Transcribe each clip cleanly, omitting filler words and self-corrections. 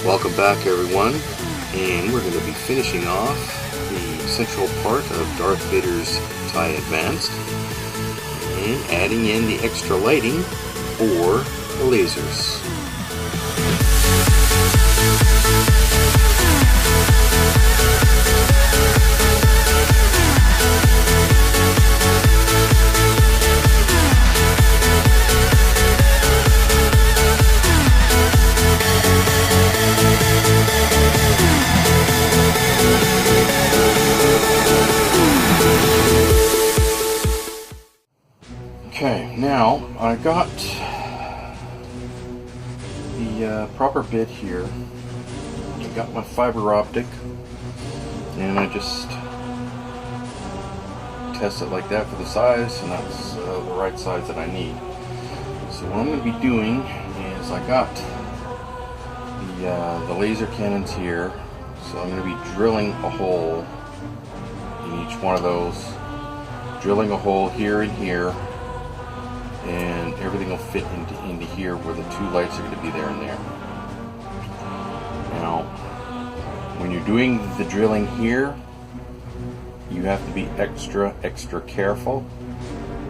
Welcome back, everyone, and we're going to be finishing off the central part of Darth Vader's TIE Advanced and adding in the extra lighting for the lasers. Okay, now I got the proper bit here. I got my fiber optic, and I just test it like that for the size, and that's the right size that I need. So what I'm going to be doing is I got the laser cannons here, so I'm going to be drilling a hole in each one of those, drilling a hole here and here, and everything will fit into here where the two lights are going to be there and there. Now, when you're doing the drilling here, you have to be extra careful.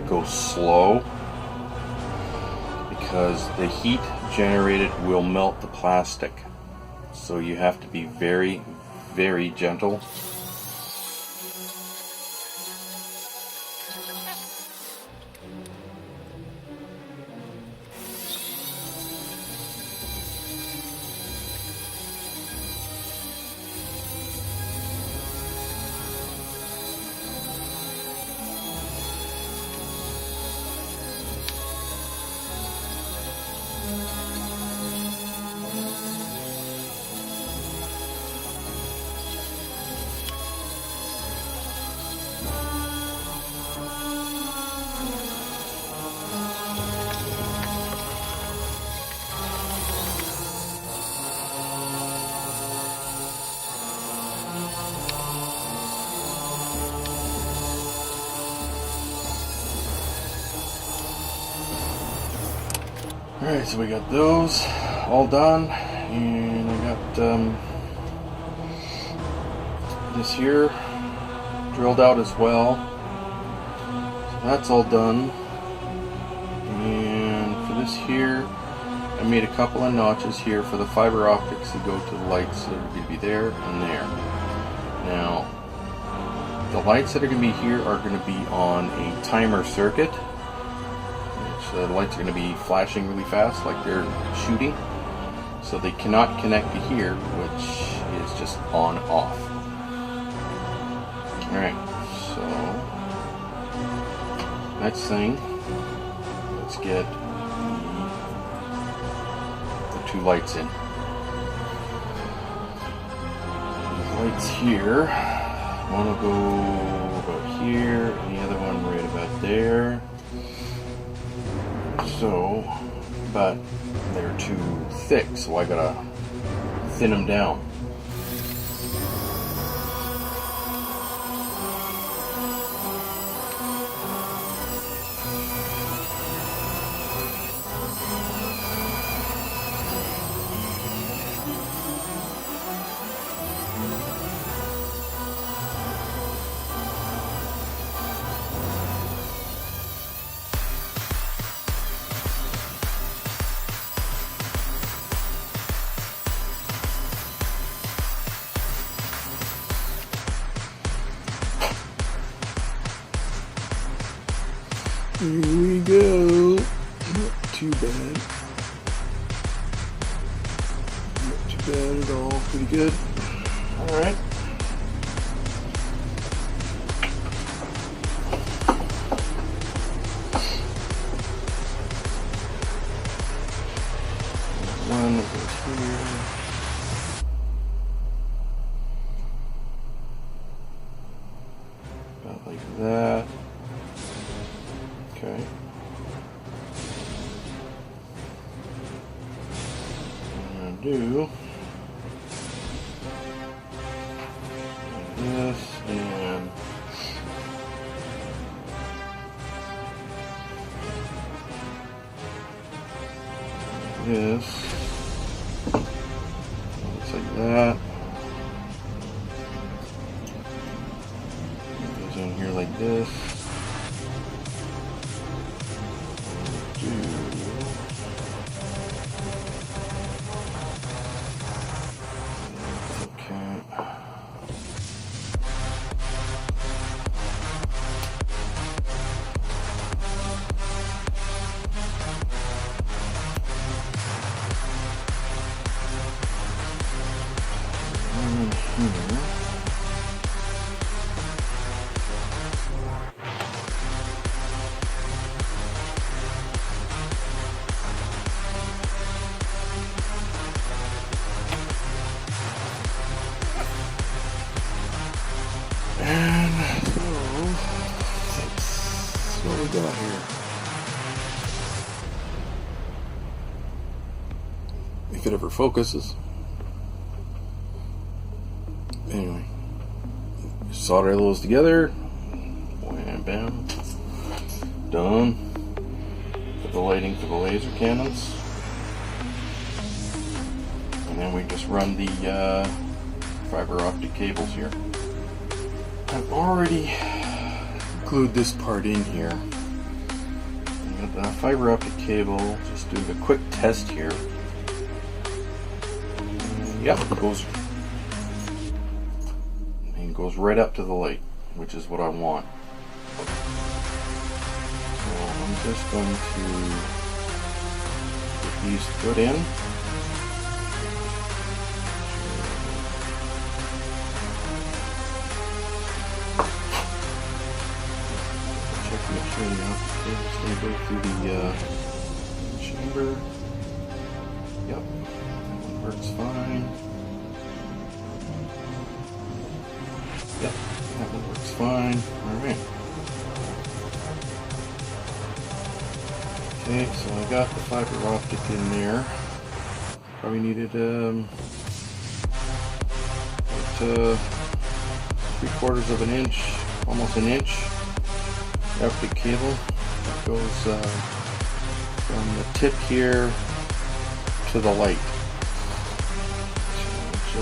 Go slow, because the heat generated will melt the plastic. So you have to be very, very gentle. Alright, so we got those all done, and I got this here drilled out as well. So that's all done. And for this here, I made a couple of notches here for the fiber optics to go to the lights that are going to be there and there. Now, the lights that are going to be here are going to be on a timer circuit. The lights are going to be flashing really fast like they're shooting, so they cannot connect to here, which is just on off. Alright, so next thing, let's get the two lights in. The lights here, one will go about here and the other one right about there. So, but they're too thick, so I gotta thin them down. Here we go. Not too bad. Not too bad at all. Pretty good. Alright. One that goes here. About like that. Okay. I'm going to do this and this. like that. It goes in here like this. And so, that's what we got here. If it ever focuses. Anyway, solder those together. Wham, bam. Done. For the lighting for the laser cannons. And then we just run the fiber optic cables here. I've already glued this part in here. I got the fiber optic cable, just doing a quick test here. Yep, it goes right up to the light, which is what I want. So I'm just going to get these put in. Make sure the optic cable is going to go through the chamber. Yep, that one works fine. Yep, that one works fine. Alright. Okay, so I got the fiber optic in there. Probably needed about 3/4 of an inch, almost an inch. Optic cable that goes from the tip here to the light. So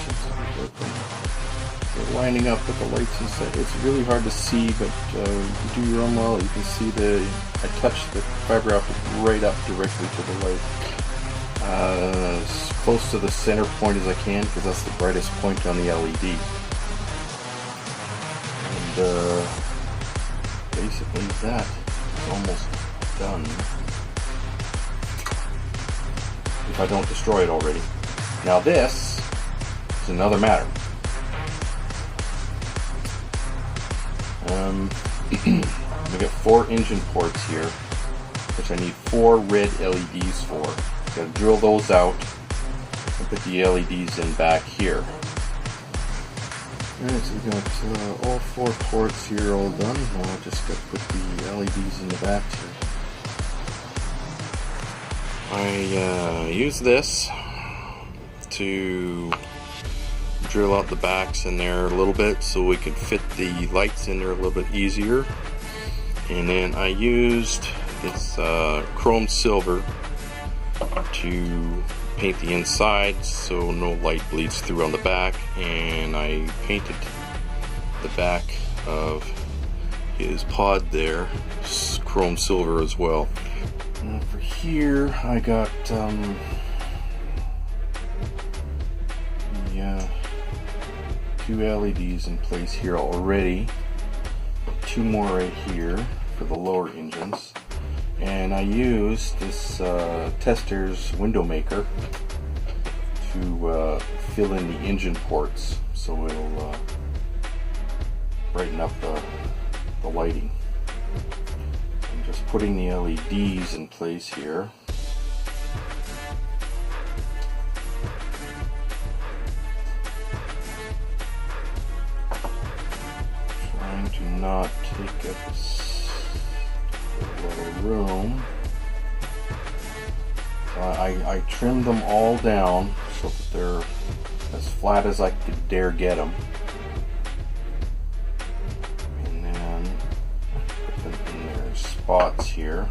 just lining up with the lights inside. It's really hard to see, but if you do your own well, you can see I touched the fiber optic right up directly to the light. As close to the center point as I can, because that's the brightest point on the LED. Basically that is almost done, if I don't destroy it already. Now this is another matter. We got 4 engine ports here, which I need 4 red LEDs for. Gotta drill those out and put the LEDs in back here. Alright, so we got all 4 ports here all done. Now I just got to put the LEDs in the back here. I use this to drill out the backs in there a little bit so we can fit the lights in there a little bit easier. And then I used this chrome silver to paint the inside so no light bleeds through on the back, and I painted the back of his pod there chrome silver as well. And for here I got the 2 LEDs in place here already, 2 more right here for the lower engines. And I used this Tester's window maker to fill in the engine ports so it'll brighten up the lighting. I'm just putting the LEDs in place here. Trying to not take up a lot of room. I trimmed them all down so that they're as flat as I could dare get them. And then put them in their spots here.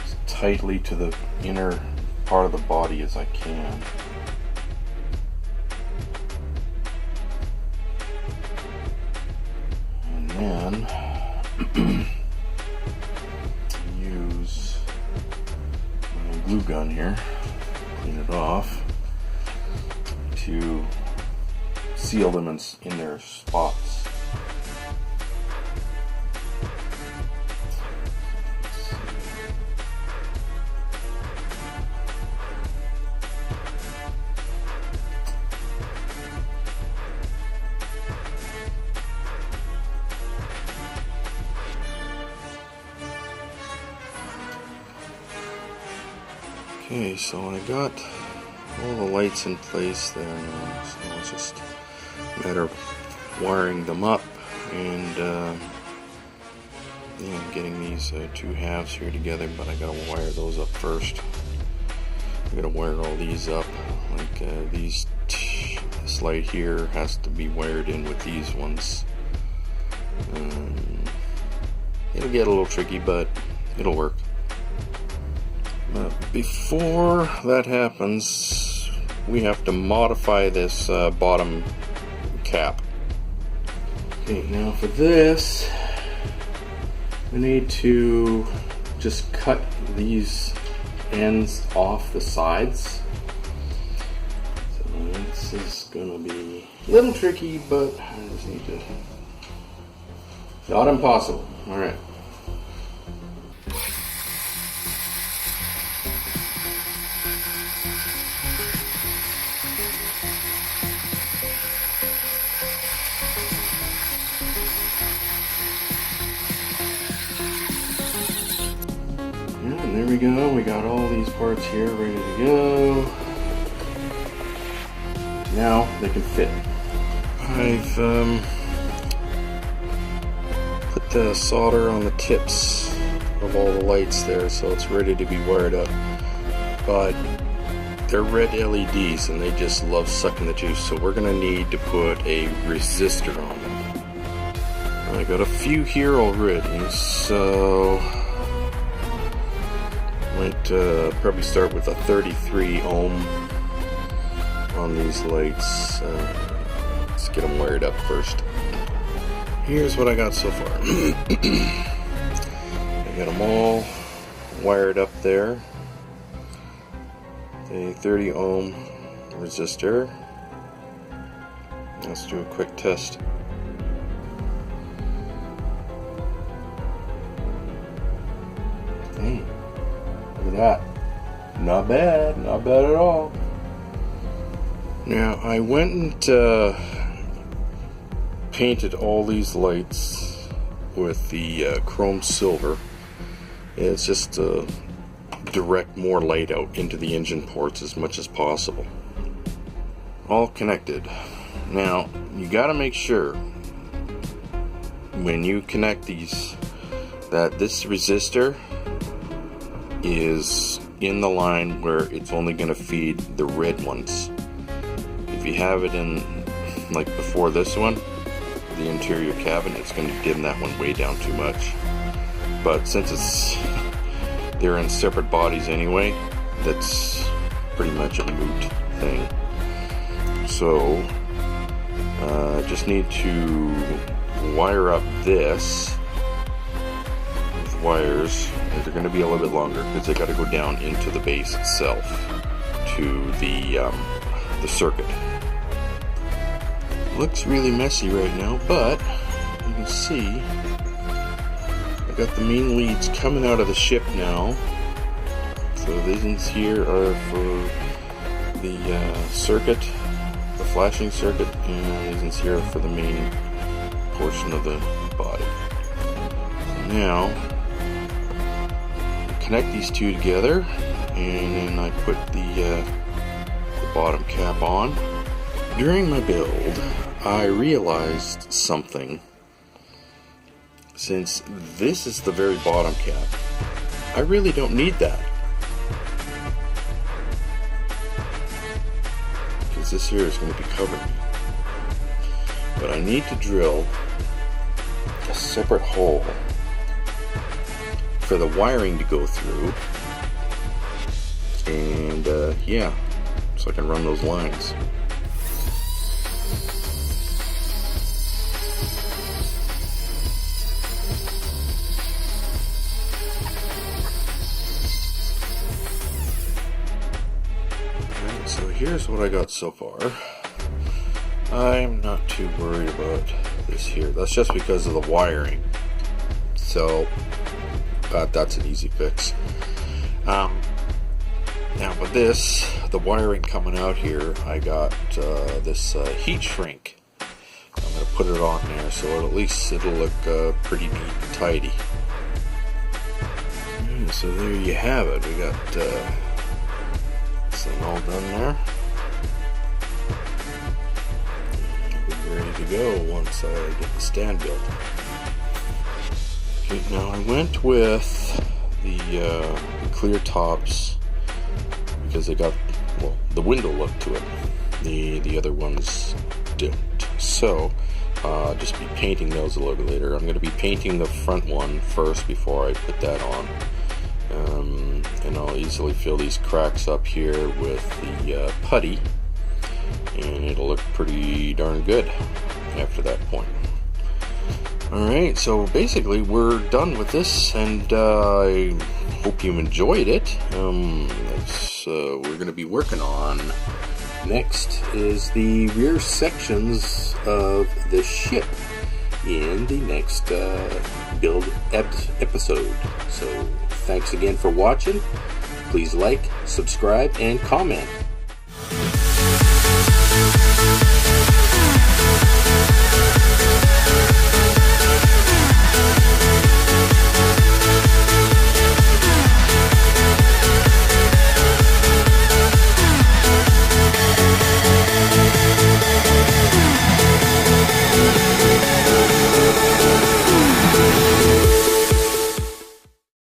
As tightly to the inner part of the body as I can. And then use my glue gun here, clean it off, to seal them in their spots. Okay, so I got all the lights in place there now, so it's just a matter of wiring them up and yeah, getting these two halves here together, but I gotta wire those up first. I gotta wire all these up, like this light here has to be wired in with these ones. It'll get a little tricky, but it'll work. But before that happens, we have to modify this bottom cap. Okay, now for this, we need to just cut these ends off the sides. So this is gonna be a little tricky, but I just need to. Not impossible. All right. And there we go, we got all these parts here ready to go. Now they can fit. I've put the solder on the tips of all the lights there, so it's ready to be wired up. But they're red LEDs and they just love sucking the juice, so we're going to need to put a resistor on them. I got a few here already, so might probably start with a 33 ohm on these lights. Let's get them wired up first. Here's what I got so far. I got them all wired up there. A 30 ohm resistor. Let's do a quick test. Hey. Look at that. Not bad. Not bad at all. Now, I went and painted all these lights with the chrome silver. It's just to direct more light out into the engine ports as much as possible. All connected. Now, you got to make sure when you connect these that this resistor is in the line where it's only going to feed the red ones. If you have it in, like before this one, the interior cabin, it's going to dim that one way down too much. But since they're in separate bodies anyway, that's pretty much a moot thing. So just need to wire up this with wires. They're going to be a little bit longer because they got to go down into the base itself to the circuit. Looks really messy right now, but you can see I got the main leads coming out of the ship now. So these ones here are for the circuit, the flashing circuit, and these ones here are for the main portion of the body. So now connect these two together, and then I put the bottom cap on. During my build, I realized something. Since this is the very bottom cap, I really don't need that. Because this here is going to be covering me. But I need to drill a separate hole for the wiring to go through And yeah, so I can run those lines. Alright, so here's what I got so far. I'm not too worried about this here. That's just because of the wiring. So that's an easy fix. Now with this, the wiring coming out here, I got this heat shrink. I'm going to put it on there so at least it'll look pretty neat and tidy. So there you have it. We got this thing all done there. I'll be ready to go once I get the stand built. Okay, now I went with the clear tops because they got, well, the window look to it. The other ones didn't. So just be painting those a little bit later. I'm going to be painting the front one first before I put that on. And I'll easily fill these cracks up here with the putty, and it'll look pretty darn good after that point. Alright, so basically we're done with this, and I hope you enjoyed it. We're going to be working on next is the rear sections of the ship in the next build episode. So thanks again for watching. Please like, subscribe, and comment.